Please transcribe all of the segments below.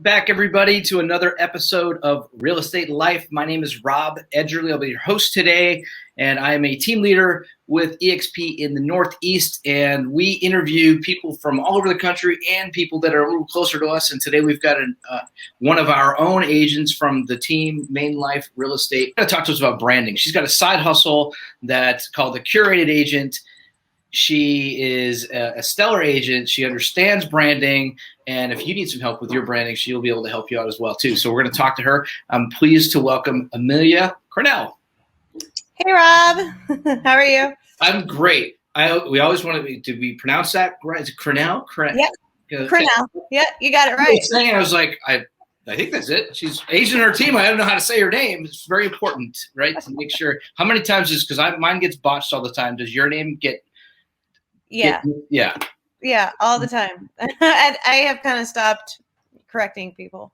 back, everybody, to another episode of Real Estate Life. My name is Rob Edgerly. I'll be your host today, and I am a team leader with eXp in the Northeast, and we interview people from all over the country and people that are a little closer to us. And today we've got one of our own agents from the team, Maine Life Real Estate, going to talk to us about branding. She's got a side hustle that's called the Curated Agent. She is a stellar agent. She understands branding. And if you need some help with your branding, she'll be able to help you out as well, too. So we're going to talk to her. I'm pleased to welcome Amelia Crannell. Hey, Rob. How are you? I'm great. We always want to, did we pronounce that right? Is it Crannell? Yeah. Crannell. Yeah, you got it right. I was like, I think that's it. She's agent on her team. I don't know how to say her name. It's very important, right? To make sure. How many times is, because mine gets botched all the time. Does your name get? Yeah, all the time. And I have kind of stopped correcting people.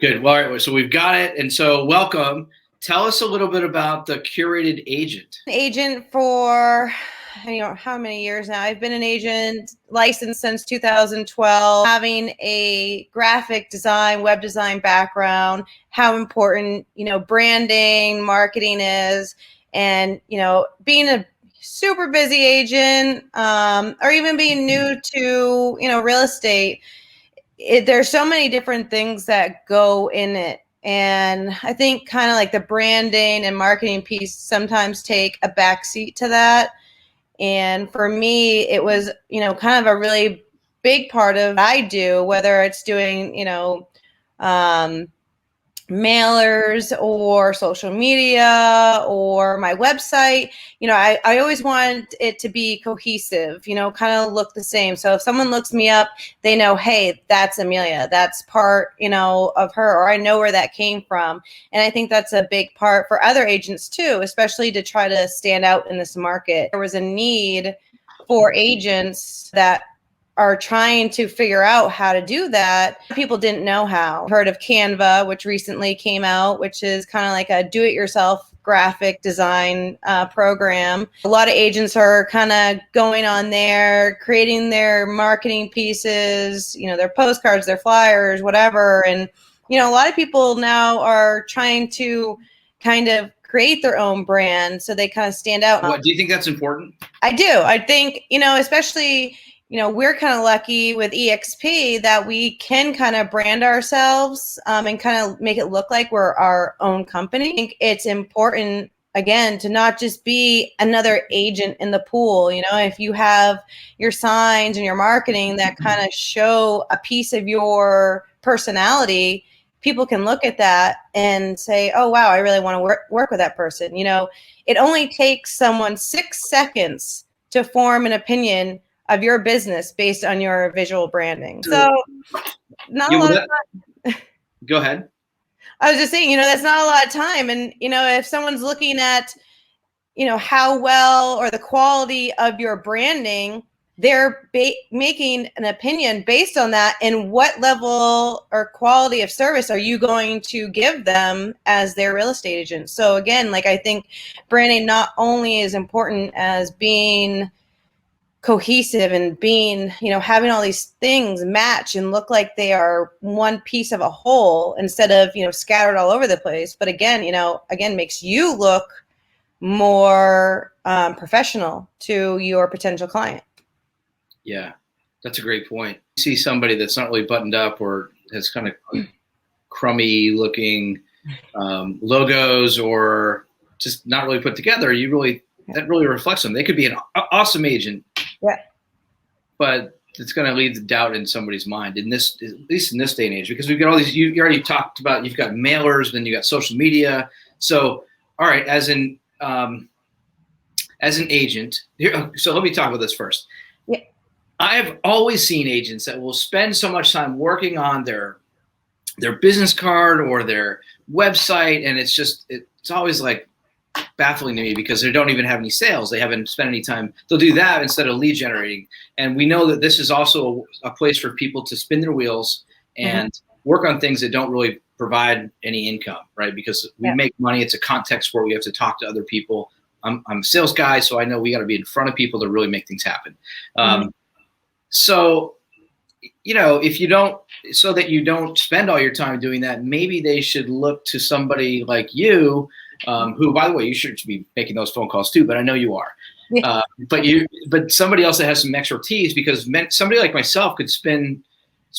Good. Well, all right. So we've got it. And so welcome. Tell us a little bit about the Curated Agent. Agent for, how many years now? I've been an agent licensed since 2012, having a graphic design, web design background, how important, branding, marketing is, and, being a super busy agent, or even being new to, real estate. There's so many different things that go in it. And I think kind of like the branding and marketing piece sometimes take a backseat to that. And for me, it was, kind of a really big part of what I do, whether it's doing, mailers or social media or my website. I always wanted it to be cohesive, kind of look the same. So if someone looks me up, they know, hey, that's Amelia, that's part, of her, or I know where that came from. And I think that's a big part for other agents too, especially to try to stand out in this market. There was a need for agents that are trying to figure out how to do that. People didn't know how. Heard of Canva, which recently came out, which is kind of like a do-it-yourself graphic design program. A lot of agents are kind of going on there, creating their marketing pieces, their postcards, their flyers, whatever. And, a lot of people now are trying to kind of create their own brand so they kind of stand out. What, do you think that's important? I do. I think, especially, we're kind of lucky with eXp that we can kind of brand ourselves and kind of make it look like we're our own company. I think it's important, again, to not just be another agent in the pool. If you have your signs and your marketing that kind of show a piece of your personality, people can look at that and say, oh, wow, I really want to work with that person. It only takes someone 6 seconds to form an opinion of your business based on your visual branding. So not a lot of time. Go ahead. I was just saying, that's not a lot of time. And, if someone's looking at, how well or the quality of your branding, they're making an opinion based on that. And what level or quality of service are you going to give them as their real estate agent? So again, I think branding not only is important as being cohesive and being, having all these things match and look like they are one piece of a whole instead of, scattered all over the place. But again, makes you look more professional to your potential client. Yeah, that's a great point. You see somebody that's not really buttoned up or has kind of crummy looking logos or just not really put together, that really reflects them. They could be an awesome agent. Yeah. But it's going to lead to doubt in somebody's mind at least in this day and age, because we've got all these, you already talked about, you've got mailers, then you got social media. So, all right, as an agent here, so let me talk about this first. Yeah. I've always seen agents that will spend so much time working on their business card or their website. And it's always like baffling to me because they don't even have any sales. They haven't spent any time. They'll do that instead of lead generating. And we know that this is also a place for people to spin their wheels and work on things that don't really provide any income, right? Because we make money. It's a context where we have to talk to other people. I'm a sales guy, so I know we got to be in front of people to really make things happen. So if you don't, so that you don't spend all your time doing that, maybe they should look to somebody like you, who, by the way, you should be making those phone calls too, but I know you are. Yeah. But somebody else that has some expertise, because somebody like myself could spin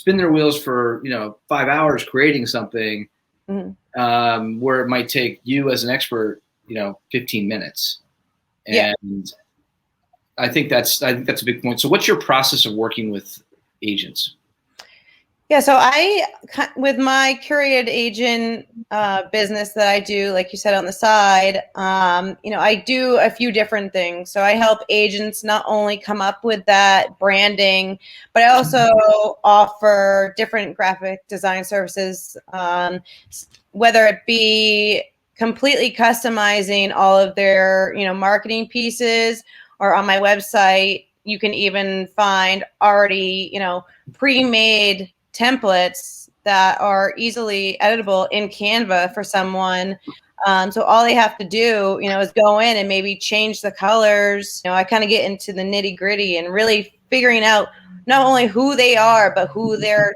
their wheels for 5 hours creating something, where it might take you as an expert 15 minutes. And Yeah. I think that's a big point. So what's your process of working with agents? Yeah, so with my curated agent business that I do, like you said, on the side, I do a few different things. So I help agents not only come up with that branding, but I also offer different graphic design services, whether it be completely customizing all of their, marketing pieces, or on my website, you can even find already, pre-made templates that are easily editable in Canva for someone. So all they have to do, is go in and maybe change the colors. I kind of get into the nitty gritty and really figuring out not only who they are, but who their,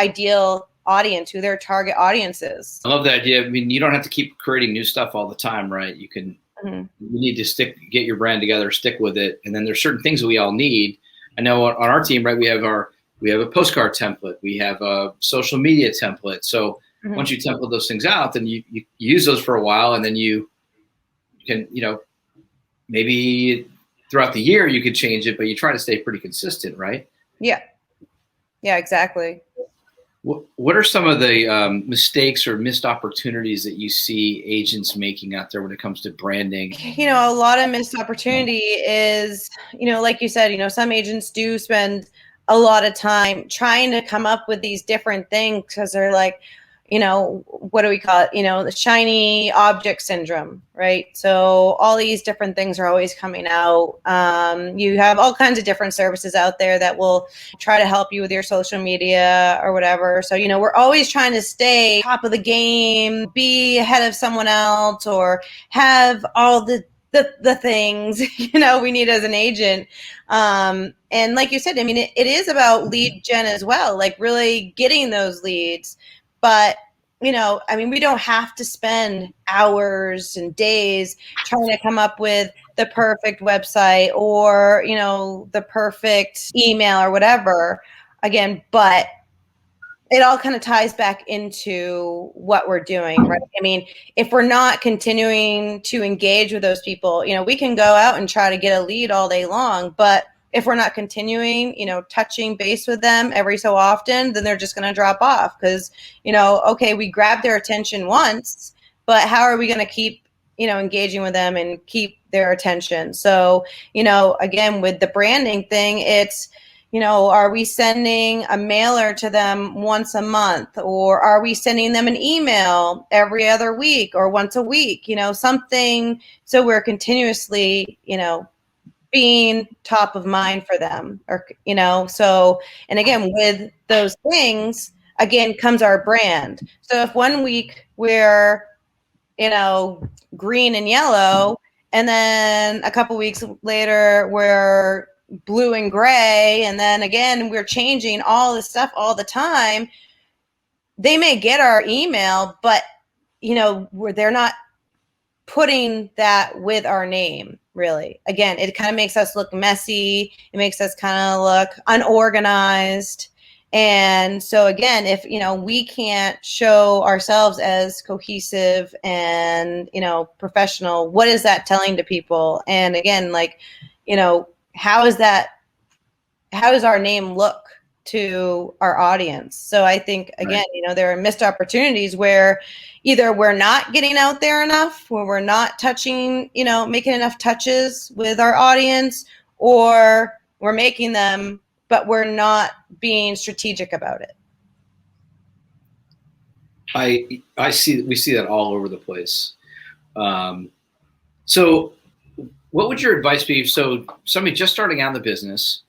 ideal audience, who their target audience is. I love that idea. I mean, you don't have to keep creating new stuff all the time, right? You can, you need to get your brand together, stick with it. And then there's certain things that we all need. I know on our team, right, we have a postcard template. We have a social media template. So once you template those things out, then you use those for a while, and then you can, maybe throughout the year you could change it, but you try to stay pretty consistent, right? Yeah. Yeah, exactly. What are some of the mistakes or missed opportunities that you see agents making out there when it comes to branding? A lot of missed opportunity is, like you said, some agents do spend a lot of time trying to come up with these different things because they're like, what do we call it? The shiny object syndrome, right? So all these different things are always coming out. You have all kinds of different services out there that will try to help you with your social media or whatever. So, we're always trying to stay top of the game, be ahead of someone else, or have all the things, we need as an agent. And like you said, I mean, it is about lead gen as well, like really getting those leads. But, we don't have to spend hours and days trying to come up with the perfect website or, the perfect email or whatever. Again, but it all kind of ties back into what we're doing, right? I mean, if we're not continuing to engage with those people, we can go out and try to get a lead all day long, but if we're not continuing, touching base with them every so often, then they're just going to drop off because, okay, we grabbed their attention once, but how are we going to keep, engaging with them and keep their attention? So, again, with the branding thing, it's, are we sending a mailer to them once a month, or are we sending them an email every other week or once a week, something, so we're continuously, being top of mind for them, or, so, and again, with those things, again, comes our brand. So if one week we're, green and yellow, and then a couple weeks later we're blue and gray, and then again we're changing all this stuff all the time, they may get our email, but they're not putting that with our name, really. Again, it kind of makes us look messy, it makes us kind of look unorganized. And so again, if we can't show ourselves as cohesive and professional, what is that telling to people? And again, like, how does our name look to our audience? So I think, again, there are missed opportunities where either we're not getting out there enough, where we're not touching, making enough touches with our audience, or we're making them, but we're not being strategic about it. We see that all over the place. So what would your advice be? So somebody just starting out in the business,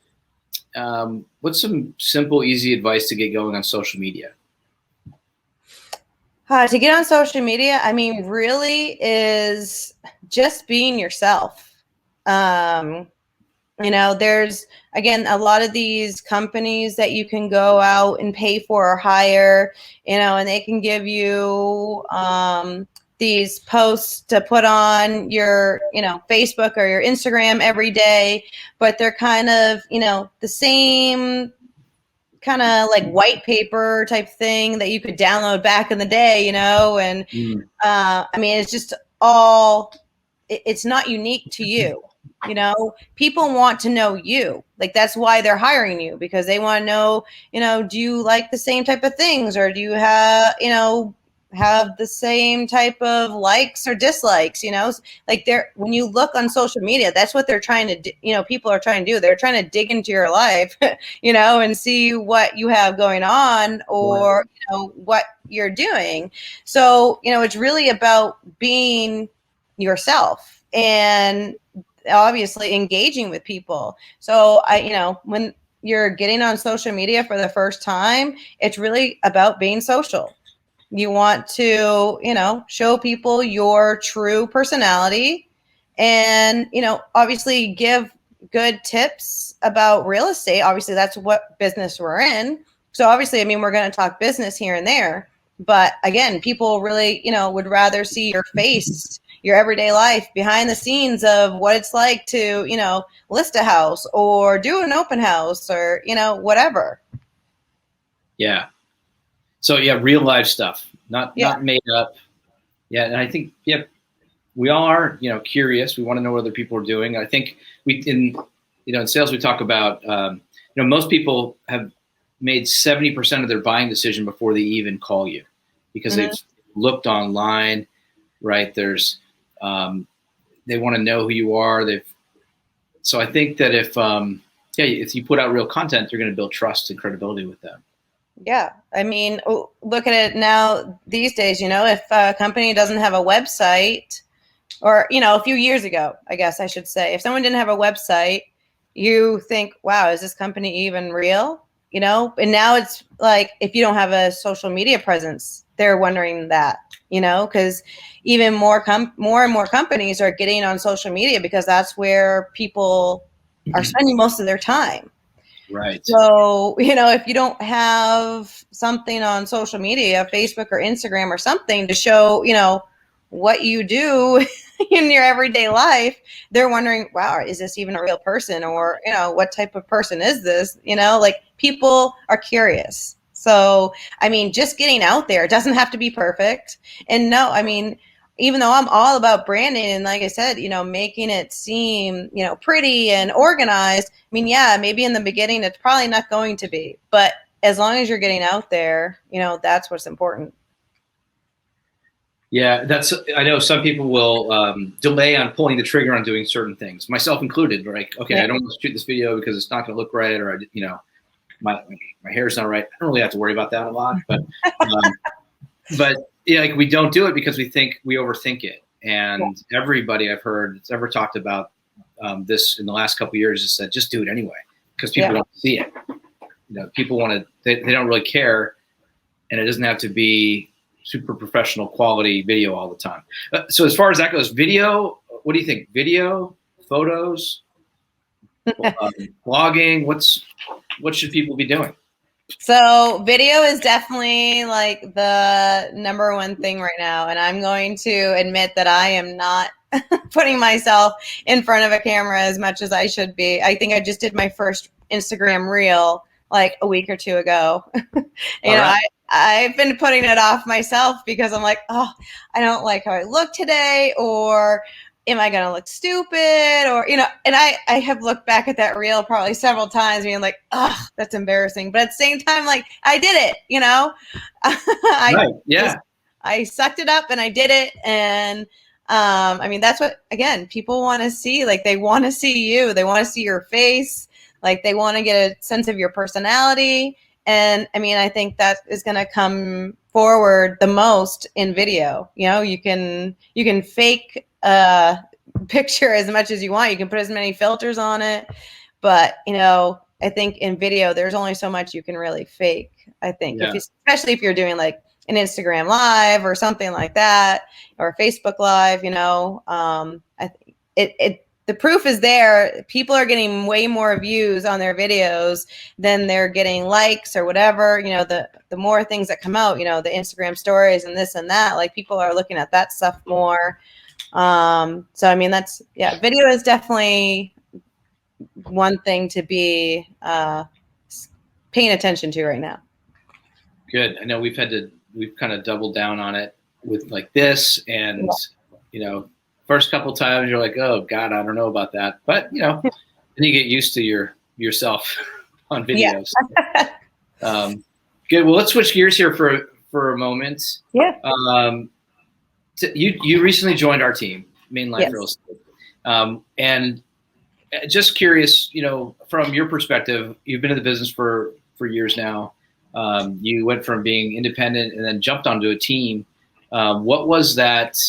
what's some simple, easy advice to get going on social media? To get on social media, I mean, really is just being yourself. There's, again, a lot of these companies that you can go out and pay for or hire, and they can give you these posts to put on your, Facebook or your Instagram every day, but they're kind of, the same kind of like white paper type thing that you could download back in the day, and it's just all, it's not unique to you. People want to know you. Like, that's why they're hiring you, because they want to know, do you like the same type of things, or do you have the same type of likes or dislikes, like when you look on social media, that's what they're trying to do. People are trying to do. They're trying to dig into your life, and see what you have going on, or, what you're doing. So, it's really about being yourself and obviously engaging with people. So when you're getting on social media for the first time, it's really about being social. You want to, show people your true personality and, obviously give good tips about real estate. Obviously, that's what business we're in. So obviously, we're going to talk business here and there. But again, people really, would rather see your face, your everyday life, behind the scenes of what it's like to, list a house or do an open house or, whatever. Yeah. So yeah, real life stuff, not made up. Yeah. And I think, we all are, curious. We want to know what other people are doing. I think in sales, we talk about, most people have made 70% of their buying decision before they even call you, because they've looked online, right? There's, they want to know who you are. So I think that if you put out real content, you're going to build trust and credibility with them. Yeah. Look at it now these days, if a company doesn't have a website, or, a few years ago, I guess I should say, if someone didn't have a website, you think, wow, is this company even real? And now it's like, if you don't have a social media presence, they're wondering that, because even more and more companies are getting on social media, because that's where people are spending most of their time. Right. So, if you don't have something on social media, Facebook or Instagram or something to show, what you do in your everyday life, they're wondering, wow, is this even a real person? Or, what type of person is this? Like, people are curious. So, just getting out there, it doesn't have to be perfect. And no, even though I'm all about branding and, like I said, making it seem, pretty and organized, maybe in the beginning, it's probably not going to be, but as long as you're getting out there, that's what's important. Yeah, I know some people will delay on pulling the trigger on doing certain things, myself included. Like, okay, I don't want to shoot this video because it's not going to look right, or my hair's not right. I don't really have to worry about that a lot, but like, we don't do it because we think we overthink it. And everybody I've heard that's ever talked about this in the last couple of years has said, just do it anyway, because people don't see it. People want to. They don't really care, and it doesn't have to be super professional quality video all the time. So as far as that goes, video, what do you think? Video, photos, blogging, what should people be doing? So video is definitely like the number one thing right now. And I'm going to admit that I am not putting myself in front of a camera as much as I should be. I think I just did my first Instagram reel like a week or two ago. I've been putting it off myself because I'm like, oh, I don't like how I look today, or am I going to look stupid? Or, and I have looked back at that reel probably several times being like, oh, that's embarrassing. But at the same time, like, I did it, I sucked it up and I did it. And that's what, again, people want to see. Like, they want to see you. They want to see your face. Like, they want to get a sense of your personality. And I think that is going to come forward the most in video. You can fake a picture as much as you want. You can put as many filters on it. But, I think in video, there's only so much you can really fake, I think, especially if you're doing like an Instagram live or something like that, or Facebook live, I think the proof is there. People are getting way more views on their videos than they're getting likes or whatever. You know, the more things that come out, you know, the Instagram stories and this and that, like people are looking at that stuff more. So I mean, that's, yeah, video is definitely one thing to be paying attention to right now. Good. I know we've kind of doubled down on it with like this, and you know, first couple times you're like, oh God, I don't know about that, but you know, then you get used to yourself on videos. Yeah. Good. Well, let's switch gears here for a moment. Yeah. You recently joined our team, Maine Life Real Estate, and just curious, you know, from your perspective, you've been in the business for years now. You went from being independent and then jumped onto a team. What was that?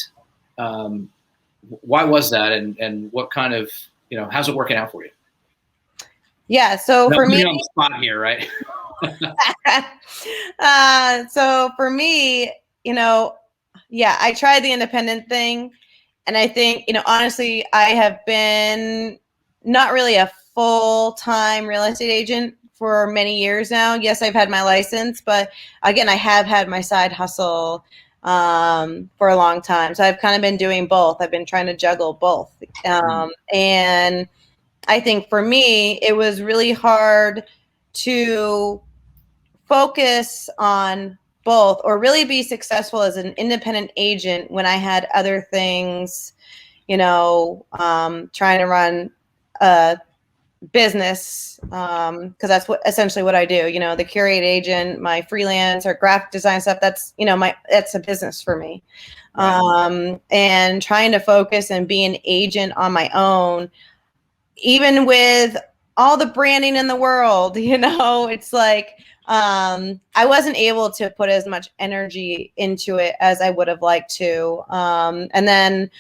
Why was that? And what kind of, you know, how's it working out for you? Yeah. So for me, on the spot here, right? So for me, you know, yeah, I tried the independent thing, and I think, you know, honestly, I have been not really a full-time real estate agent for many years now. Yes, I've had my license, but again, I have had my side hustle for a long time. So I've kind of been doing both. I've been trying to juggle both. And I think for me, it was really hard to focus on both or really be successful as an independent agent when I had other things, you know, trying to run a business, because that's essentially what I do. You know, the Curated Agent, my freelance or graphic design stuff, that's, you know, that's a business for me. Right. And trying to focus and be an agent on my own, even with all the branding in the world, you know, it's like, I wasn't able to put as much energy into it as I would have liked to. And then,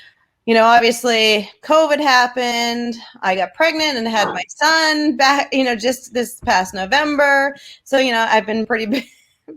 you know, obviously COVID happened. I got pregnant and had my son back, you know, just this past November. So, you know, I've been pretty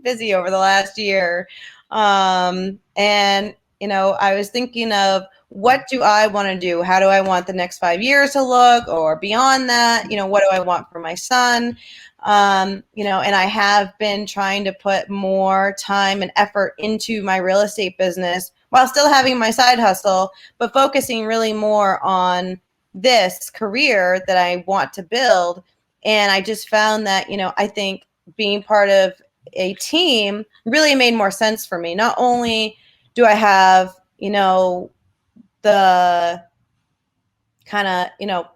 busy over the last year. And, you know, I was thinking of, what do I want to do? How do I want the next 5 years to look, or beyond that? You know, what do I want for my son? You know, and I have been trying to put more time and effort into my real estate business while still having my side hustle, but focusing really more on this career that I want to build. And I just found that, you know, I think being part of a team really made more sense for me. Not only do I have, you know, the kind of, you know,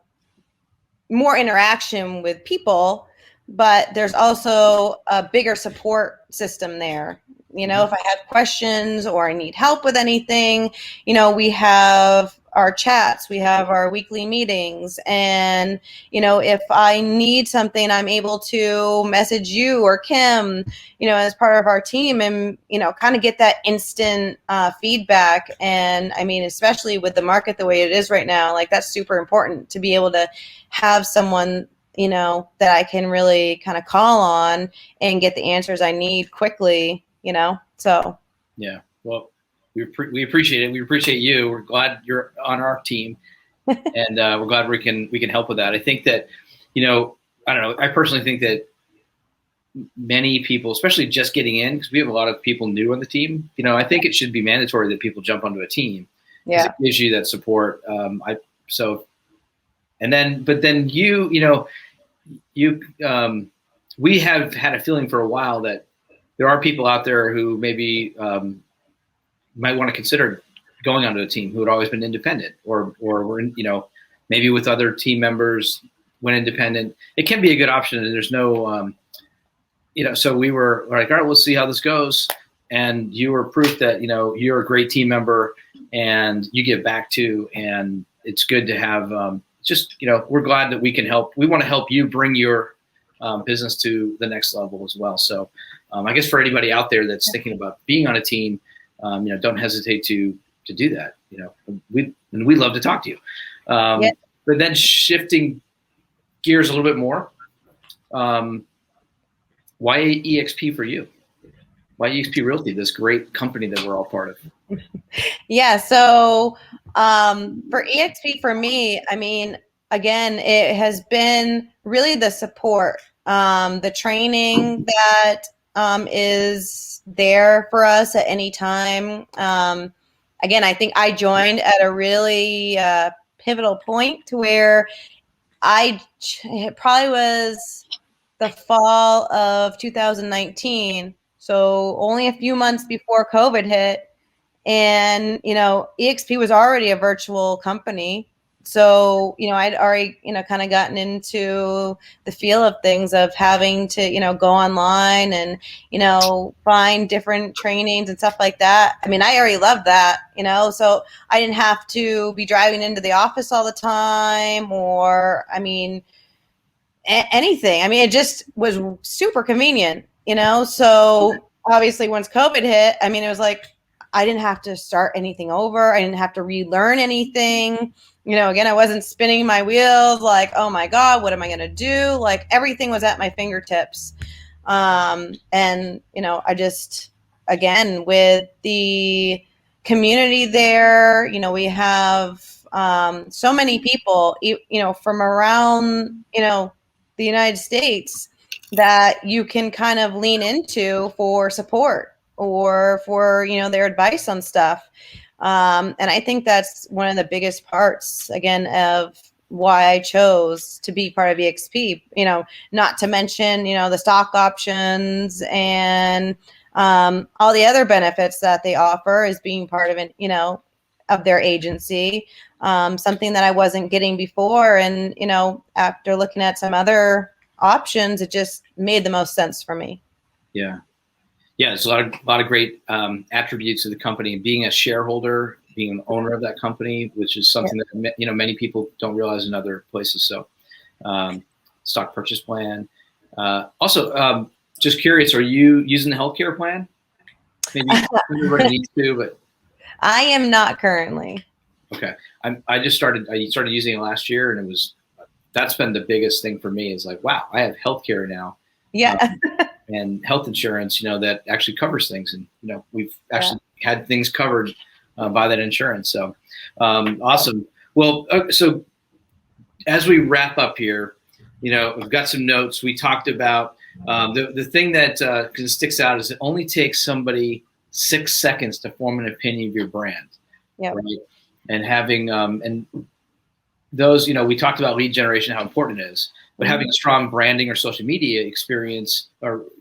more interaction with people, but there's also a bigger support system there. You know, if I have questions or I need help with anything, you know, we have our chats, we have our weekly meetings. And, you know, if I need something, I'm able to message you or Kim, you know, as part of our team, and, you know, kind of get that instant feedback. And I mean, especially with the market the way it is right now, like that's super important to be able to have someone, you know, that I can really kind of call on and get the answers I need quickly, you know? So. Yeah. Well, we appreciate it. We appreciate you. We're glad you're on our team, and we're glad we can help with that. I think that, you know, I don't know. I personally think that many people, especially just getting in, because we have a lot of people new on the team, you know, I think it should be mandatory that people jump onto a team. Yeah. It gives you that support. But then you know, we have had a feeling for a while that there are people out there who maybe might want to consider going onto a team who had always been independent, or were, you know, maybe with other team members went independent. It can be a good option, and there's no, you know, so we were like, all right, we'll see how this goes. And you were proof that, you know, you're a great team member and you give back too. And it's good to have, just, you know, we're glad that we can help. We want to help you bring your business to the next level as well. So I guess for anybody out there that's thinking about being on a team, you know, don't hesitate to do that. You know, we love to talk to you. But then shifting gears a little bit more, why EXP for you? Why EXP Realty, this great company that we're all part of? Yeah. So for EXP, for me, I mean, again, it has been really the support, the training that is there for us at any time. Again, I think I joined at a really pivotal point to where it probably was the fall of 2019. So only a few months before COVID hit. And, EXP was already a virtual company. So, I'd already, kind of gotten into the feel of things of having to, go online and, find different trainings and stuff like that. I mean, I already loved that, so I didn't have to be driving into the office all the time or, anything. I mean, it just was super convenient, so obviously once COVID hit, I mean, it was like, I didn't have to start anything over. I didn't have to relearn anything. Again, I wasn't spinning my wheels like, oh my God, what am I going to do? Like everything was at my fingertips. And, I just, again, with the community there, we have so many people, from around, the United States that you can kind of lean into for support or for their advice on stuff, and I think that's one of the biggest parts again of why I chose to be part of EXP. Not to mention the stock options and all the other benefits that they offer as being part of it, of their agency. Something that I wasn't getting before, and after looking at some other options, it just made the most sense for me. Yeah. Yeah, there's a lot of great attributes of the company. Being a shareholder, being an owner of that company, which is something that many people don't realize in other places. So, stock purchase plan. Also, just curious, are you using the healthcare plan? Maybe everybody needs to, but I am not currently. Okay, I started using it last year, and that's been the biggest thing for me. Is like, wow, I have healthcare now. Yeah. And health insurance, that actually covers things. And, we've actually had things covered by that insurance. So awesome. Well, so as we wrap up here, we've got some notes. We talked about the thing that sticks out is it only takes somebody 6 seconds to form an opinion of your brand. Yeah. Right? And having, and those, we talked about lead generation, how important it is. But having a strong branding or social media experience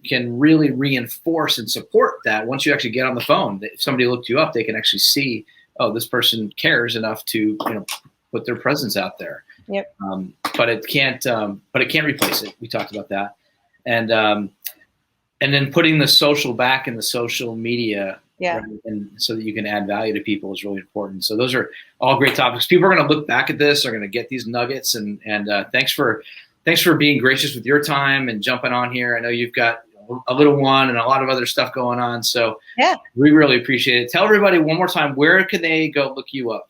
can really reinforce and support that. Once you actually get on the phone, if somebody looked you up, they can actually see, oh, this person cares enough to put their presence out there. Yep. But it can't replace it. We talked about that, and then putting the social back in the social media. Yeah. Right? And so that you can add value to people is really important. So those are all great topics. People are going to look back at this, are going to get these nuggets, and thanks for being gracious with your time and jumping on here. I know you've got a little one and a lot of other stuff going on. So yeah, we really appreciate it. Tell everybody one more time, where can they go look you up?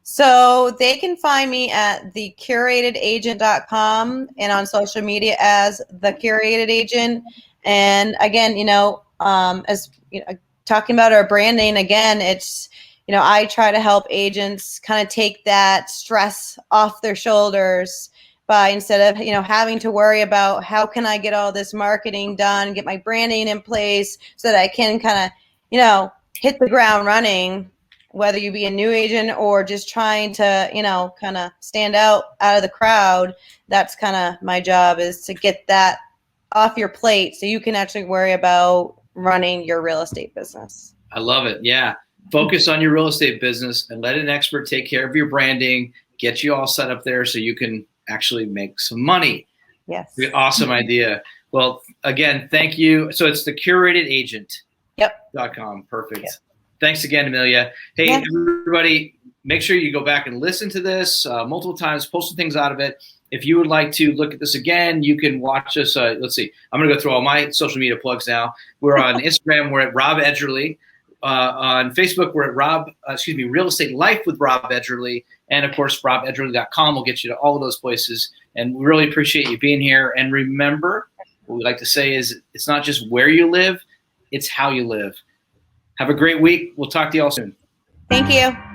So they can find me at thecuratedagent.com and on social media as the Curated Agent. And again, as talking about our branding again, it's, I try to help agents kind of take that stress off their shoulders by instead of, having to worry about how can I get all this marketing done, get my branding in place so that I can kind of, hit the ground running, whether you be a new agent or just trying to, kind of stand out of the crowd. That's kind of my job, is to get that off your plate so you can actually worry about running your real estate business. I love it. Yeah. Focus on your real estate business and let an expert take care of your branding, get you all set up there so you can actually make some money. Yes. Awesome idea. Well, again, thank you. So it's the Curated Agent. Yep. .com. Perfect. Yep. Thanks again, Amelia. Hey, everybody, make sure you go back and listen to this multiple times, pull some things out of it. If you would like to look at this again, you can watch us. Let's see. I'm going to go through all my social media plugs now. We're on Instagram. We're at Rob Edgerly. On Facebook, we're at Real Estate Life with Rob Edgerly. And, of course, robedgerly.com will get you to all of those places. And we really appreciate you being here. And remember, what we like to say is it's not just where you live, it's how you live. Have a great week. We'll talk to you all soon. Thank you.